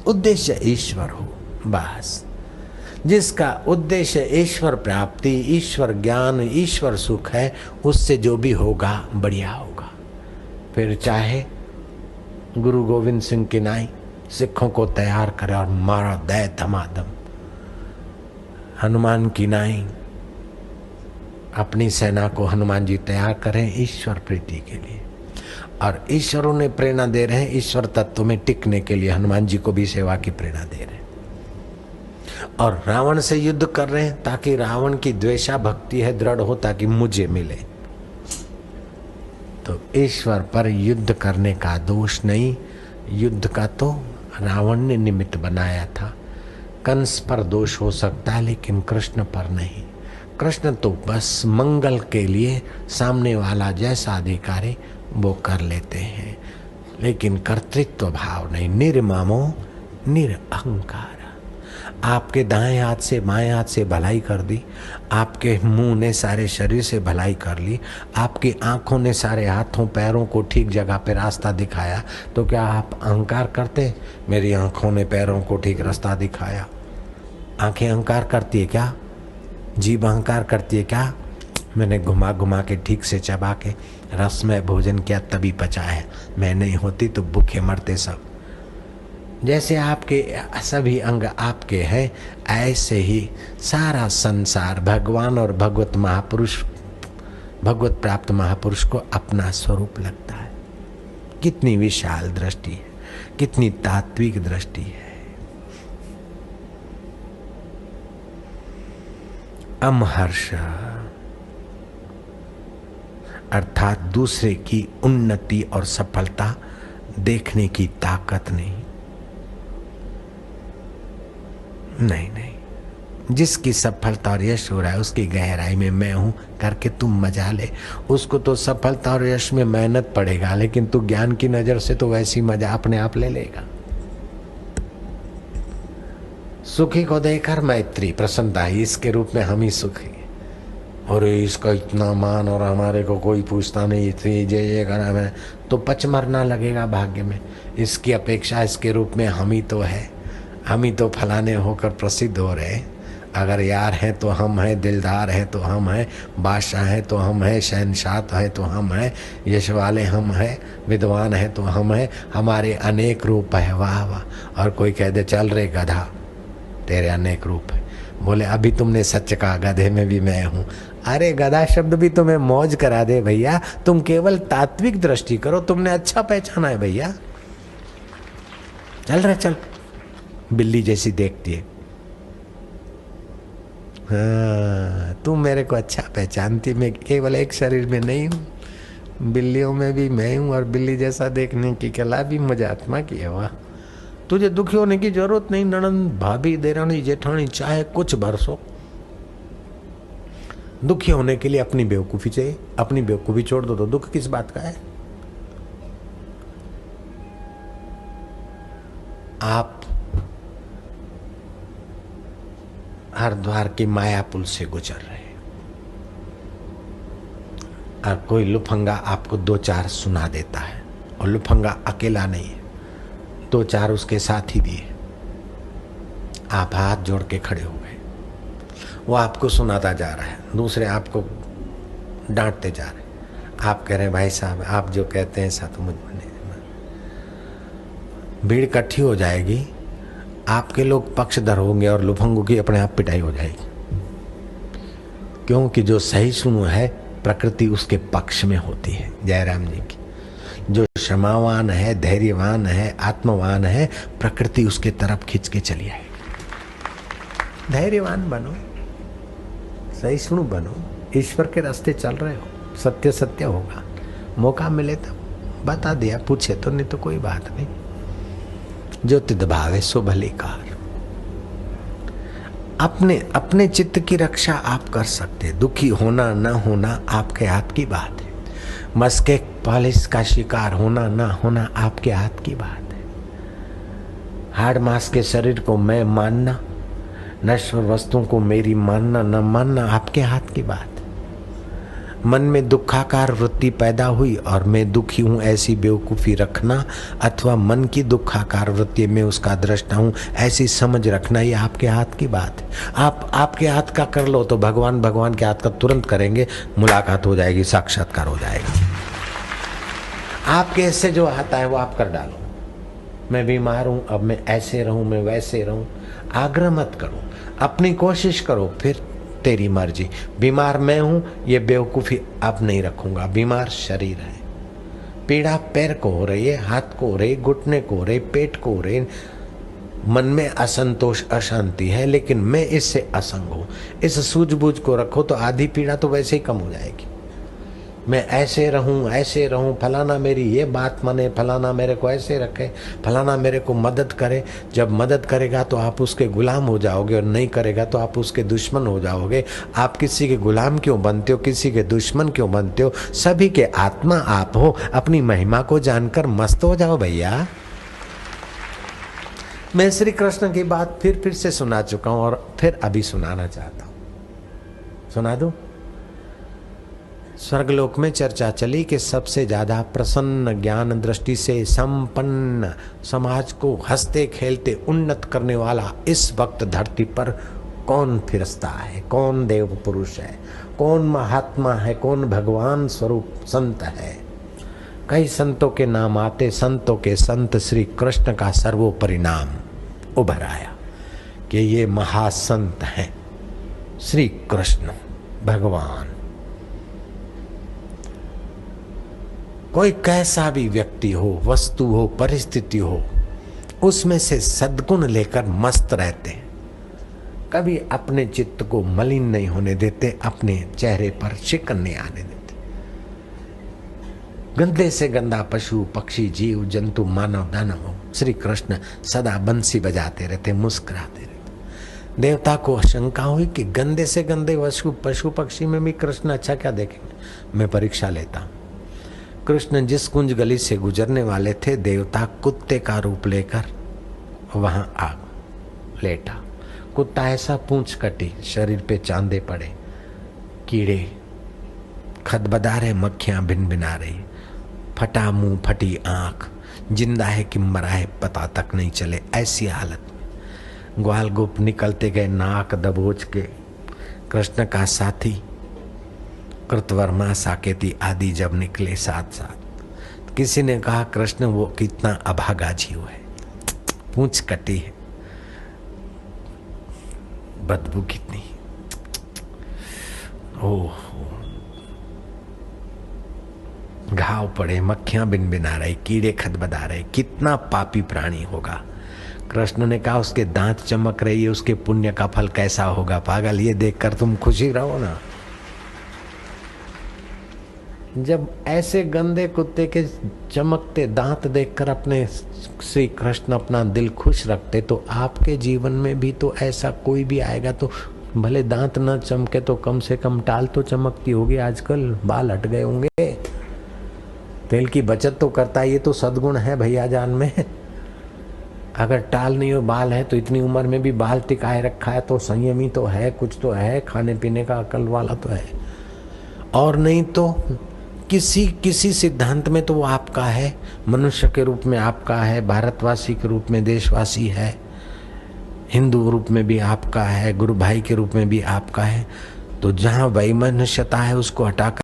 उद्देश्य ईश्वर हो, बस। जिसका उद्देश्य ईश्वर प्राप्ति, ईश्वर ज्ञान, ईश्वर सुख है, उससे जो भी होगा बढ़िया होगा। फिर चाहे गुरु गोविंद सिंह की नाई सिखों को तैयार करे और मारा दे धमाधम, हनुमान की नाई अपनी सेना को हनुमान जी तैयार करें ईश्वर प्रीति के लिए, और ईश्वरों ने प्रेरणा दे रहे हैं ईश्वर तत्व में टिकने के लिए, हनुमान जी को भी सेवा की प्रेरणा दे रहे हैं। और रावण से युद्ध कर रहे हैं ताकि रावण की द्वेषा भक्ति है दृढ़ हो, ताकि मुझे मिले। तो ईश्वर पर युद्ध करने का दोष नहीं, युद्ध का तो रावण ने निमित्त बनाया था। कंस पर दोष हो सकता है लेकिन कृष्ण पर नहीं। कृष्ण तो बस मंगल के लिए सामने वाला जैसा अधिकारी वो कर लेते हैं, लेकिन कर्तृत्व भाव नहीं। निर्ममो निरअहंकार। आपके दाएं हाथ से बाएं हाथ से भलाई कर दी, आपके मुंह ने सारे शरीर से भलाई कर ली, आपकी आंखों ने सारे हाथों पैरों को ठीक जगह पे रास्ता दिखाया, तो क्या आप अहंकार करते? मेरी आंखों ने पैरों को ठीक रास्ता दिखाया। आंखें अहंकार करती है क्या? जीभ अहंकार करती है क्या? मैंने घुमा घुमा के ठीक से चबा के रसमय भोजन किया तभी पचा है, मैं नहीं होती तो भूखे मरते सब। जैसे आपके सभी अंग आपके हैं, ऐसे ही सारा संसार भगवान और भगवत महापुरुष, भगवत प्राप्त महापुरुष को अपना स्वरूप लगता है। कितनी विशाल दृष्टि है, कितनी तात्विक दृष्टि है। अमहर्ष अर्थात दूसरे की उन्नति और सफलता देखने की ताकत नहीं। नहीं, जिसकी सफलता और यश हो रहा है उसकी गहराई में मैं हूं करके तुम मजा ले। उसको तो सफलता और यश में मेहनत पड़ेगा, लेकिन तू ज्ञान की नजर से तो वैसी मजा अपने आप ले लेगा। सुखी को देखकर मैत्री प्रसन्नता है, इसके रूप में हम ही सुखी। और इसका इतना मान और हमारे को कोई पूछता नहीं, इतनी जय करा मैं तो पचमरना लगेगा भाग्य में। इसकी अपेक्षा इसके रूप में हम ही तो है, हम ही तो फलाने होकर प्रसिद्ध हो रहे। अगर यार हैं तो हम हैं, दिलदार हैं तो हम हैं, बादशाह हैं तो हम हैं, शहनशाह हैं तो हम हैं, यश वाले हम हैं, विद्वान हैं तो हम हैं। हमारे अनेक रूप है, वाह वाह। और कोई कह दे चल रे गधा, तेरे अनेक रूप है। बोले अभी तुमने सच कहा, गधे में भी मैं हूँ। अरे गधा शब्द भी तुम्हें मौज करा दे भैया, तुम केवल तात्विक दृष्टि करो, तुमने अच्छा पहचाना है भैया। चल रहे चल, बिल्ली जैसी देखती है। हाँ, तुम मेरे को अच्छा पहचानती, मैं केवल एक शरीर में नहीं हूँ, बिल्लियों में भी मैं हूँ। और बिल्ली जैसा देखने की कला भी मुझे आत्मा की है। वाह, तुझे दुखी होने की जरूरत नहीं। ननंद, भाभी, देरानी, जेठानी, चाहे कुछ बरसो, दुखी होने के लिए अपनी बेवकूफी चाहिए। अपनी बेवकूफी छोड़ दो तो दुख किस बात का है। आप हरिद्वार की माया पुल से गुजर रहे हैं और कोई लुफंगा आपको दो चार सुना देता है, और लुफंगा अकेला नहीं है, दो चार उसके साथी भी है। आप हाथ जोड़ के खड़े हो गए, वो आपको सुनाता जा रहा है, दूसरे आपको डांटते जा रहे हैं। आप कह रहे हैं भाई साहब आप जो कहते हैं साथ मुझ में नहीं। भीड़ इकट्ठी हो जाएगी, आपके लोग पक्षधर होंगे और लुफंगों की अपने आप पिटाई हो जाएगी। क्योंकि जो सही सुनो है प्रकृति उसके पक्ष में होती है। जयराम जी की, जो क्षमावान है, धैर्यवान है, आत्मवान है, प्रकृति उसके तरफ खींच के चली आएगी। धैर्यवान बनो, सही सुनो बनो, ईश्वर के रास्ते चल रहे हो, सत्य सत्य होगा। मौका मिले तो बता दिया, पूछे तो, नहीं तो कोई बात नहीं। जो तिद भावे सो भली कार। अपने चित्त की रक्षा आप कर सकते। दुखी होना न होना आपके हाथ की बात है। मस्के पॉलिश का शिकार होना ना होना आपके हाथ की बात है। हाड़ मांस के शरीर को मैं मानना, नश्वर वस्तुओं को मेरी मानना न मानना आपके हाथ की बात है। मन में दुखाकार वृत्ति पैदा हुई और मैं दुखी हूँ ऐसी बेवकूफ़ी रखना, अथवा मन की दुखाकार वृत्ति में उसका दृष्टा हूँ ऐसी समझ रखना, ये आपके हाथ की बात है। आप आपके हाथ का कर लो तो भगवान भगवान के हाथ का तुरंत करेंगे, मुलाकात हो जाएगी, साक्षात्कार हो जाएगा। आपके हिस्से जो आता है वो आप कर डालो। मैं बीमार हूँ, अब मैं ऐसे रहूँ, मैं वैसे रहूँ, आग्रह मत करो, अपनी कोशिश करो, फिर तेरी मर्जी। बीमार मैं हूँ, ये बेवकूफ़ी अब नहीं रखूँगा। बीमार शरीर है, पीड़ा पैर को हो रही है, हाथ को हो रही, घुटने को हो रही, पेट को हो रही, मन में असंतोष अशांति है, लेकिन मैं इससे असंग हूँ। इस सूझबूझ को रखो तो आधी पीड़ा तो वैसे ही कम हो जाएगी। मैं ऐसे रहूं, फलाना मेरी ये बात माने, फलाना मेरे को ऐसे रखे, फलाना मेरे को मदद करे। जब मदद करेगा तो आप उसके गुलाम हो जाओगे, और नहीं करेगा तो आप उसके दुश्मन हो जाओगे। आप किसी के गुलाम क्यों बनते हो, किसी के दुश्मन क्यों बनते हो? सभी के आत्मा आप हो, अपनी महिमा को जानकर मस्त हो जाओ भैया। मैं श्री कृष्ण की बात फिर से सुना चुका हूं और फिर अभी सुनाना चाहता हूं। सुना दूं? स्वर्गलोक में चर्चा चली कि सबसे ज्यादा प्रसन्न, ज्ञान दृष्टि से संपन्न, समाज को हंसते खेलते उन्नत करने वाला इस वक्त धरती पर कौन फिरस्ता है, कौन देव पुरुष है, कौन महात्मा है, कौन भगवान स्वरूप संत है। कई संतों के नाम आते, संतों के संत श्री कृष्ण का सर्वोपरि नाम उभर आया कि ये महासंत हैं श्री कृष्ण भगवान। कोई कैसा भी व्यक्ति हो, वस्तु हो, परिस्थिति हो, उसमें से सद्गुण लेकर मस्त रहते हैं। कभी अपने चित्त को मलिन नहीं होने देते, अपने चेहरे पर शिकन नहीं आने देते। गंदे से गंदा पशु, पक्षी, जीव, जंतु, मानव, दानव हो, श्री कृष्ण सदा बंसी बजाते रहते, मुस्कुराते रहते। देवता को शंका हुई कि गंदे से गंदे पशु पक्षी में भी कृष्ण अच्छा क्या देखेंगे। मैं परीक्षा लेता हूं। कृष्ण जिस कुंज गली से गुजरने वाले थे, देवता कुत्ते का रूप लेकर वहां आ लेटा। कुत्ता ऐसा पूंछ कटी, शरीर पे चांदे पड़े, कीड़े खदबदा रहे, मक्खियां भिनभिना रही, फटा मुंह, फटी आंख, जिंदा है कि मरा है पता तक नहीं चले, ऐसी हालत में ग्वाल गोप निकलते गए नाक दबोच के। कृष्ण का साथी कृतवर्मा, साकेती आदि जब निकले साथ साथ, किसी ने कहा कृष्ण वो कितना अभागा जीव है, पूंछ कटी है, बदबू कितनी, ओह घाव पड़े, मक्खियां भिनभिना रही, कीड़े खदबदा रहे, कितना पापी प्राणी होगा। कृष्ण ने कहा उसके दांत चमक रही है, उसके पुण्य का फल कैसा होगा। पागल, ये देखकर तुम खुशी रहो ना। जब ऐसे गंदे कुत्ते के चमकते दांत देखकर अपने श्री कृष्ण अपना दिल खुश रखते, तो आपके जीवन में भी तो ऐसा कोई भी आएगा तो भले दांत न चमके तो कम से कम टाल तो चमकती होगी। आजकल बाल हट गए होंगे, तेल की बचत तो करता है, ये तो सद्गुण है भैया जान में। अगर टाल नहीं हो, बाल है तो इतनी उम्र में भी बाल टिकाए रखा है तो संयमी तो है, कुछ तो है, खाने पीने का अकल वाला तो है। और नहीं तो किसी सिद्धांत में तो वो आपका है, मनुष्य के रूप में आपका है, भारतवासी के रूप में देशवासी है, हिंदू रूप में भी आपका है, गुरु भाई के रूप में भी आपका है। तो जहाँ वैमनस्यता है उसको हटाकर